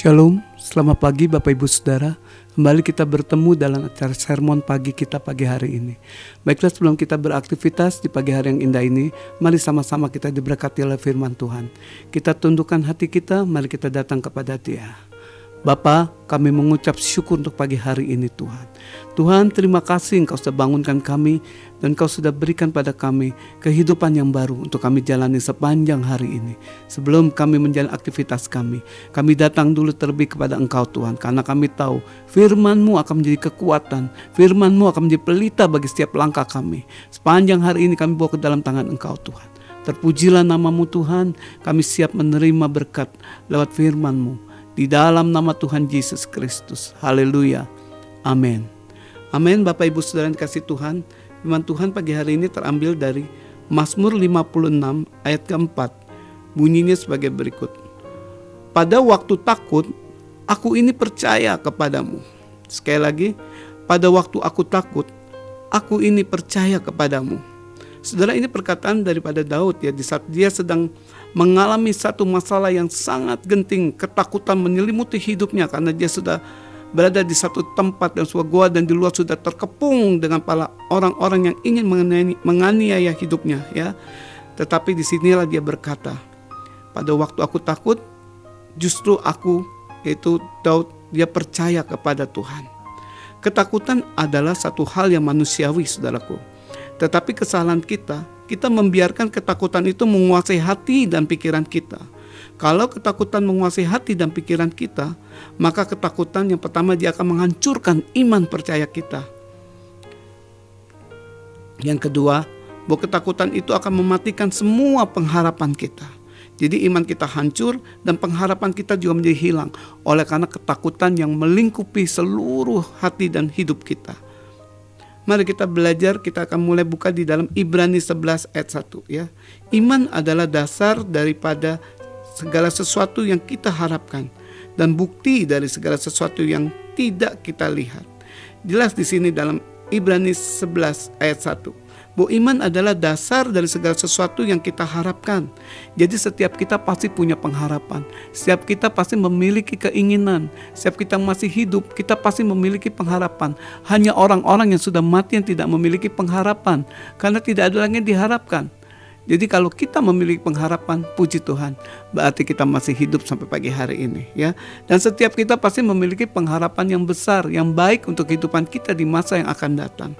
Shalom, selamat pagi Bapak Ibu Saudara. Kembali kita bertemu dalam acara sermon pagi kita pagi hari ini. Baiklah, sebelum kita beraktivitas di pagi hari yang indah ini, mari sama-sama kita diberkati oleh firman Tuhan. Kita tundukkan hati kita, mari kita datang kepada Dia. Bapa, kami mengucap syukur untuk pagi hari ini Tuhan. Tuhan, terima kasih Engkau sudah bangunkan kami dan Engkau sudah berikan pada kami kehidupan yang baru untuk kami jalani sepanjang hari ini. Sebelum kami menjalani aktivitas kami datang dulu terlebih kepada Engkau Tuhan, karena kami tahu firman-Mu akan menjadi kekuatan, firman-Mu akan menjadi pelita bagi setiap langkah kami. Sepanjang hari ini kami bawa ke dalam tangan Engkau Tuhan. Terpujilah nama-Mu Tuhan, kami siap menerima berkat lewat firman-Mu. Di dalam nama Tuhan Yesus Kristus. Haleluya. Amin. Amin. Bapak Ibu Saudara yang dikasihi Tuhan, firman Tuhan pagi hari ini terambil dari Mazmur 56 ayat keempat. Bunyinya sebagai berikut. Pada waktu takut, aku ini percaya kepadamu. Sekali lagi, pada waktu aku takut, aku ini percaya kepadamu. Saudara, ini perkataan daripada Daud ya, di saat dia sedang mengalami satu masalah yang sangat genting, ketakutan menyelimuti hidupnya karena dia sudah berada di satu tempat dan sebuah gua dan di luar sudah terkepung dengan para orang-orang yang ingin menganiaya hidupnya ya. Tetapi disinilah dia berkata, pada waktu aku takut, justru aku, yaitu Daud, dia percaya kepada Tuhan. Ketakutan adalah satu hal yang manusiawi, saudaraku. Tetapi kesalahan kita membiarkan ketakutan itu menguasai hati dan pikiran kita. Kalau ketakutan menguasai hati dan pikiran kita, maka ketakutan yang pertama dia akan menghancurkan iman percaya kita. Yang kedua, bahwa ketakutan itu akan mematikan semua pengharapan kita. Jadi iman kita hancur dan pengharapan kita juga menjadi hilang oleh karena ketakutan yang melingkupi seluruh hati dan hidup kita. Mari kita belajar, kita akan mulai buka di dalam Ibrani 11 ayat 1 ya. Iman adalah dasar daripada segala sesuatu yang kita harapkan dan bukti dari segala sesuatu yang tidak kita lihat. Jelas di sini dalam Ibrani 11 ayat 1. Bahwa iman adalah dasar dari segala sesuatu yang kita harapkan. Jadi setiap kita pasti punya pengharapan. Setiap kita pasti memiliki keinginan. Setiap kita masih hidup, kita pasti memiliki pengharapan. Hanya orang-orang yang sudah mati yang tidak memiliki pengharapan, karena tidak ada lagi yang diharapkan. Jadi kalau kita memiliki pengharapan, puji Tuhan, berarti kita masih hidup sampai pagi hari ini ya. Dan setiap kita pasti memiliki pengharapan yang besar, yang baik untuk kehidupan kita di masa yang akan datang.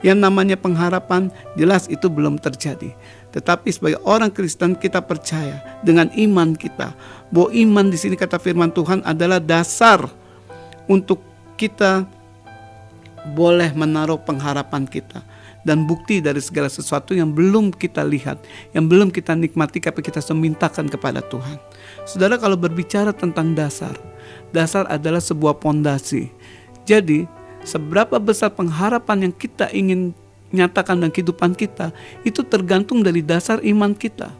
Yang namanya pengharapan jelas itu belum terjadi. Tetapi sebagai orang Kristen kita percaya dengan iman kita bahwa iman di sini kata firman Tuhan adalah dasar untuk kita boleh menaruh pengharapan kita. Dan bukti dari segala sesuatu yang belum kita lihat, yang belum kita nikmati, tapi kita semintakan kepada Tuhan. Saudara, kalau berbicara tentang dasar adalah sebuah pondasi. Jadi, seberapa besar pengharapan yang kita ingin nyatakan dalam kehidupan kita, itu tergantung dari dasar iman kita.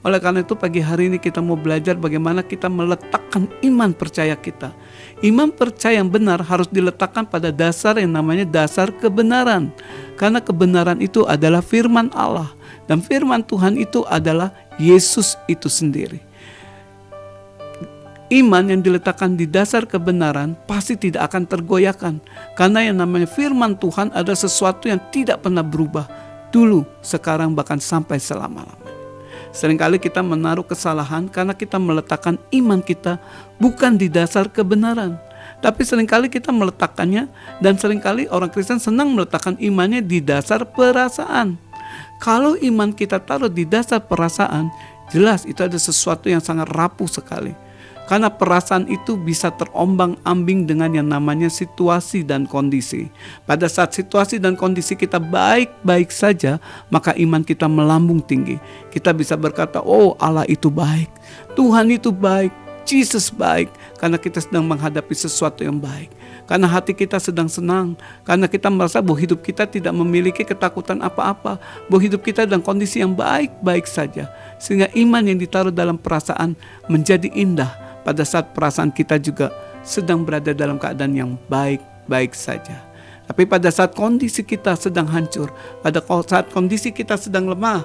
Oleh karena itu pagi hari ini kita mau belajar bagaimana kita meletakkan iman percaya kita. Iman percaya yang benar harus diletakkan pada dasar yang namanya dasar kebenaran. Karena kebenaran itu adalah firman Allah. Dan firman Tuhan itu adalah Yesus itu sendiri. Iman yang diletakkan di dasar kebenaran pasti tidak akan tergoyahkan. Karena yang namanya firman Tuhan adalah sesuatu yang tidak pernah berubah. Dulu, sekarang, bahkan sampai selama-lamanya. Seringkali kita menaruh kesalahan karena kita meletakkan iman kita bukan di dasar kebenaran. Tapi seringkali kita meletakkannya, dan seringkali orang Kristen senang meletakkan imannya di dasar perasaan. Kalau iman kita taruh di dasar perasaan, jelas itu ada sesuatu yang sangat rapuh sekali. Karena perasaan itu bisa terombang-ambing dengan yang namanya situasi dan kondisi. Pada saat situasi dan kondisi kita baik-baik saja, maka iman kita melambung tinggi. Kita bisa berkata, oh Allah itu baik, Tuhan itu baik, Yesus baik. Karena kita sedang menghadapi sesuatu yang baik. Karena hati kita sedang senang. Karena kita merasa bahwa hidup kita tidak memiliki ketakutan apa-apa. Bahwa hidup kita dalam kondisi yang baik-baik saja. Sehingga iman yang ditaruh dalam perasaan menjadi indah. Pada saat perasaan kita juga sedang berada dalam keadaan yang baik-baik saja. Tapi pada saat kondisi kita sedang hancur, pada saat kondisi kita sedang lemah,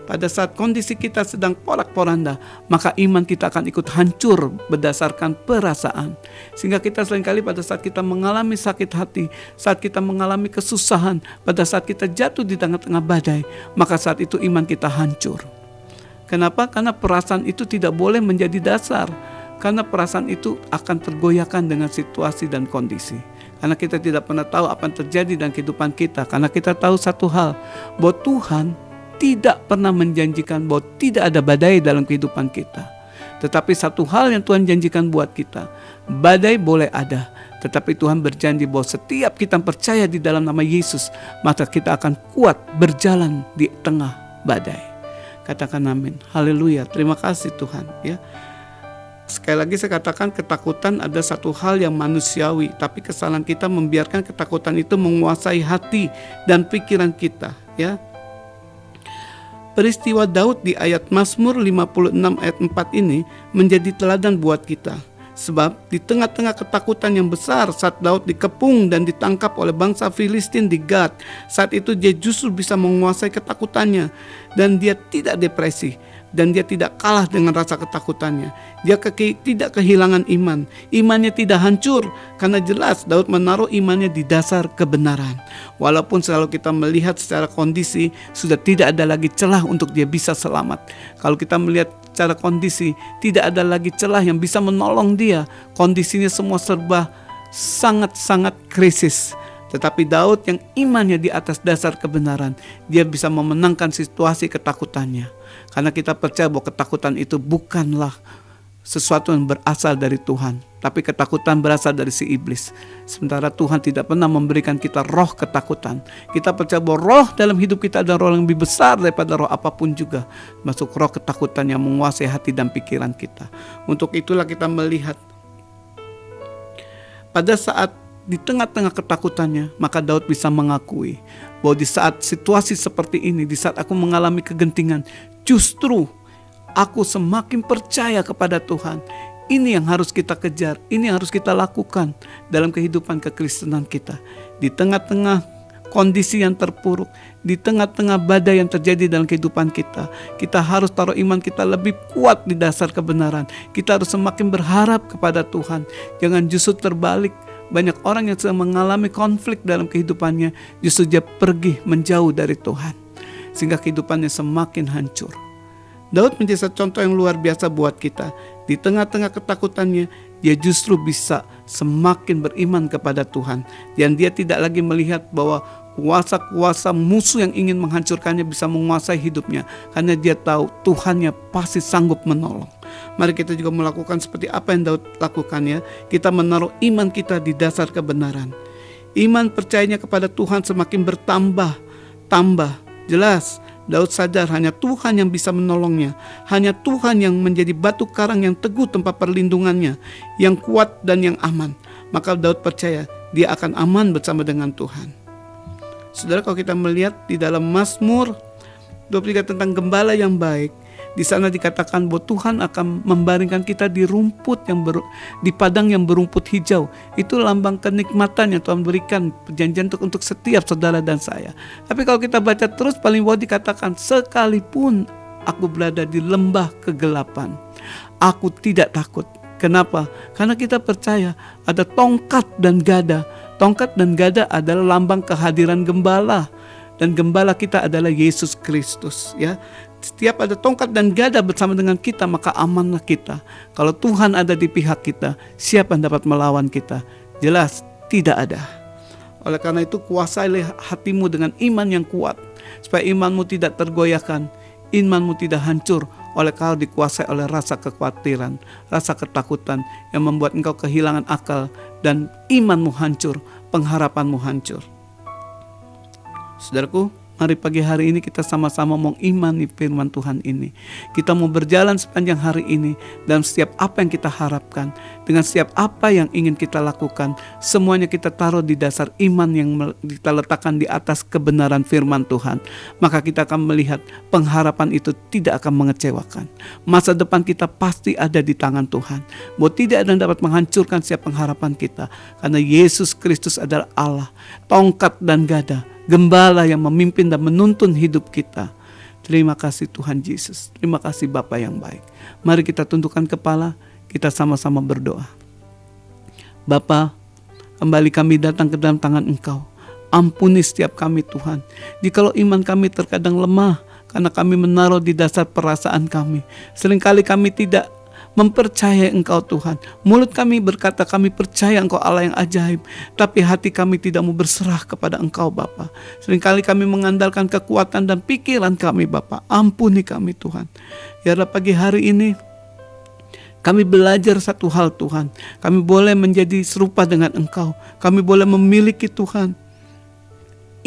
pada saat kondisi kita sedang porak-poranda, maka iman kita akan ikut hancur berdasarkan perasaan. Sehingga kita seringkali pada saat kita mengalami sakit hati, saat kita mengalami kesusahan, pada saat kita jatuh di tengah-tengah badai, maka saat itu iman kita hancur. Kenapa? Karena perasaan itu tidak boleh menjadi dasar. Karena perasaan itu akan tergoyahkan dengan situasi dan kondisi. Karena kita tidak pernah tahu apa yang terjadi dalam kehidupan kita. Karena kita tahu satu hal, bahwa Tuhan tidak pernah menjanjikan bahwa tidak ada badai dalam kehidupan kita. Tetapi satu hal yang Tuhan janjikan buat kita, badai boleh ada, tetapi Tuhan berjanji bahwa setiap kita percaya di dalam nama Yesus, maka kita akan kuat berjalan di tengah badai. Katakan amin. Haleluya. Terima kasih Tuhan, ya. Sekali lagi saya katakan, ketakutan ada satu hal yang manusiawi, tapi kesalahan kita membiarkan ketakutan itu menguasai hati dan pikiran kita, ya. Peristiwa Daud di ayat Mazmur 56 ayat 4 ini menjadi teladan buat kita. Sebab di tengah-tengah ketakutan yang besar saat Daud dikepung dan ditangkap oleh bangsa Filistin di Gat, saat itu dia justru bisa menguasai ketakutannya dan dia tidak depresi. Dan dia tidak kalah dengan rasa ketakutannya. Dia tidak kehilangan iman. Imannya tidak hancur. Karena jelas Daud menaruh imannya di dasar kebenaran. Walaupun selalu kita melihat secara kondisi sudah tidak ada lagi celah untuk dia bisa selamat. Kalau kita melihat secara kondisi tidak ada lagi celah yang bisa menolong dia. Kondisinya semua serba sangat-sangat krisis. Tetapi Daud yang imannya di atas dasar kebenaran, dia bisa memenangkan situasi ketakutannya. Karena kita percaya bahwa ketakutan itu bukanlah sesuatu yang berasal dari Tuhan, tapi ketakutan berasal dari si iblis. Sementara Tuhan tidak pernah memberikan kita roh ketakutan. Kita percaya bahwa roh dalam hidup kita ada roh yang lebih besar daripada roh apapun juga, masuk roh ketakutan yang menguasai hati dan pikiran kita. Untuk itulah kita melihat pada saat di tengah-tengah ketakutannya, maka Daud bisa mengakui bahwa di saat situasi seperti ini, di saat aku mengalami kegentingan, justru aku semakin percaya kepada Tuhan. Ini yang harus kita kejar, ini yang harus kita lakukan dalam kehidupan kekristenan kita. Di tengah-tengah kondisi yang terpuruk, di tengah-tengah badai yang terjadi dalam kehidupan kita, kita harus taruh iman kita lebih kuat di dasar kebenaran. Kita harus semakin berharap kepada Tuhan. Jangan justru terbalik. Banyak orang yang sedang mengalami konflik dalam kehidupannya, justru dia pergi menjauh dari Tuhan, sehingga kehidupannya semakin hancur. Daud menjadi satu contoh yang luar biasa buat kita. Di tengah-tengah ketakutannya, dia justru bisa semakin beriman kepada Tuhan. Dan dia tidak lagi melihat bahwa kuasa-kuasa musuh yang ingin menghancurkannya bisa menguasai hidupnya. Karena dia tahu Tuhannya pasti sanggup menolong. Mari kita juga melakukan seperti apa yang Daud lakukan, ya. Kita menaruh iman kita di dasar kebenaran. Iman percayanya kepada Tuhan semakin bertambah. Jelas Daud sadar hanya Tuhan yang bisa menolongnya. Hanya Tuhan yang menjadi batu karang yang teguh tempat perlindungannya, yang kuat dan yang aman. Maka Daud percaya dia akan aman bersama dengan Tuhan. Saudara, kalau kita melihat di dalam Mazmur 23 tentang gembala yang baik, di sana dikatakan bahwa Tuhan akan membaringkan kita di rumput di padang yang berumput hijau. Itu lambang kenikmatan yang Tuhan berikan, perjanjian untuk setiap saudara dan saya. Tapi kalau kita baca terus, paling bawah dikatakan, sekalipun aku berada di lembah kegelapan, aku tidak takut. Kenapa? Karena kita percaya ada tongkat dan gada. Tongkat dan gada adalah lambang kehadiran gembala. Dan gembala kita adalah Yesus Kristus, ya. Setiap ada tongkat dan gada bersama dengan kita, maka amanlah kita. Kalau Tuhan ada di pihak kita, siapa yang dapat melawan kita? Jelas tidak ada. Oleh karena itu, kuasailah hatimu dengan iman yang kuat, supaya imanmu tidak tergoyahkan, imanmu tidak hancur oleh kalau dikuasai oleh rasa kekhawatiran, rasa ketakutan yang membuat engkau kehilangan akal dan imanmu hancur, pengharapanmu hancur. Saudaraku, mari pagi hari ini kita sama-sama mengimani firman Tuhan ini. Kita mau berjalan sepanjang hari ini dalam setiap apa yang kita harapkan, dengan setiap apa yang ingin kita lakukan, semuanya kita taruh di dasar iman yang kita letakkan di atas kebenaran firman Tuhan. Maka kita akan melihat pengharapan itu tidak akan mengecewakan. Masa depan kita pasti ada di tangan Tuhan. Bahwa tidak ada yang dapat menghancurkan setiap pengharapan kita, karena Yesus Kristus adalah Allah, tongkat dan gada, gembala yang memimpin dan menuntun hidup kita. Terima kasih Tuhan Yesus. Terima kasih Bapa yang baik. Mari kita tundukkan kepala, kita sama-sama berdoa. Bapa, kembali kami datang ke dalam tangan Engkau. Ampuni setiap kami Tuhan. Jikalau iman kami terkadang lemah, karena kami menaruh di dasar perasaan kami. Seringkali kami tidak mempercayai Engkau Tuhan. Mulut kami berkata kami percaya Engkau Allah yang ajaib, tapi hati kami tidak mau berserah kepada Engkau Bapa. Seringkali kami mengandalkan kekuatan dan pikiran kami Bapa. Ampuni kami Tuhan. Ya Allah, pagi hari ini kami belajar satu hal Tuhan. Kami boleh menjadi serupa dengan Engkau. Kami boleh memiliki Tuhan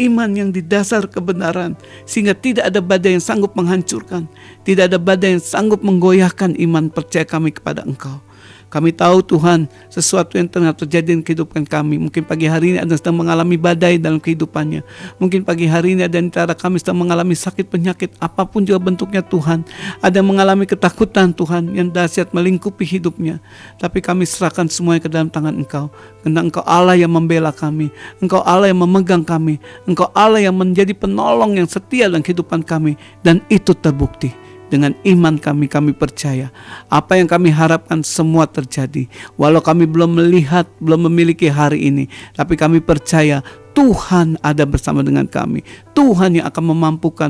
iman yang didasar kebenaran, sehingga tidak ada badai yang sanggup menghancurkan, tidak ada badai yang sanggup menggoyahkan iman percaya kami kepada Engkau. Kami tahu Tuhan, sesuatu yang tengah terjadi dalam kehidupan kami. Mungkin pagi hari ini ada yang sedang mengalami badai dalam kehidupannya. Mungkin pagi hari ini ada yang antara kami sedang mengalami sakit penyakit, apapun juga bentuknya Tuhan. Ada yang mengalami ketakutan Tuhan yang dahsyat melingkupi hidupnya. Tapi kami serahkan semuanya ke dalam tangan Engkau. Karena Engkau Allah yang membela kami. Engkau Allah yang memegang kami. Engkau Allah yang menjadi penolong yang setia dalam kehidupan kami. Dan itu terbukti. Dengan iman kami percaya apa yang kami harapkan semua terjadi. Walau kami belum melihat, belum memiliki hari ini, tapi kami percaya Tuhan ada bersama dengan kami. Tuhan yang akan memampukan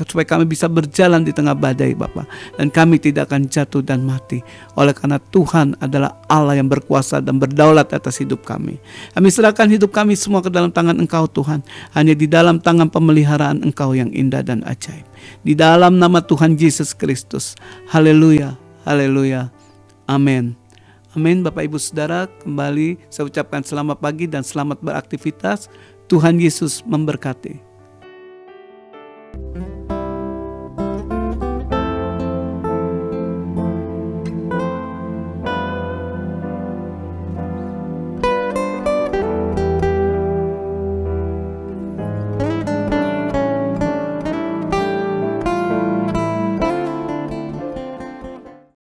supaya kami bisa berjalan di tengah badai Bapa. Dan kami tidak akan jatuh dan mati. Oleh karena Tuhan adalah Allah yang berkuasa dan berdaulat atas hidup kami. Kami serahkan hidup kami semua ke dalam tangan Engkau Tuhan. Hanya di dalam tangan pemeliharaan Engkau yang indah dan ajaib. Di dalam nama Tuhan Yesus Kristus. Haleluya, haleluya, amin. Amin. Bapak Ibu Saudara, kembali saya ucapkan selamat pagi dan selamat beraktivitas. Tuhan Yesus memberkati.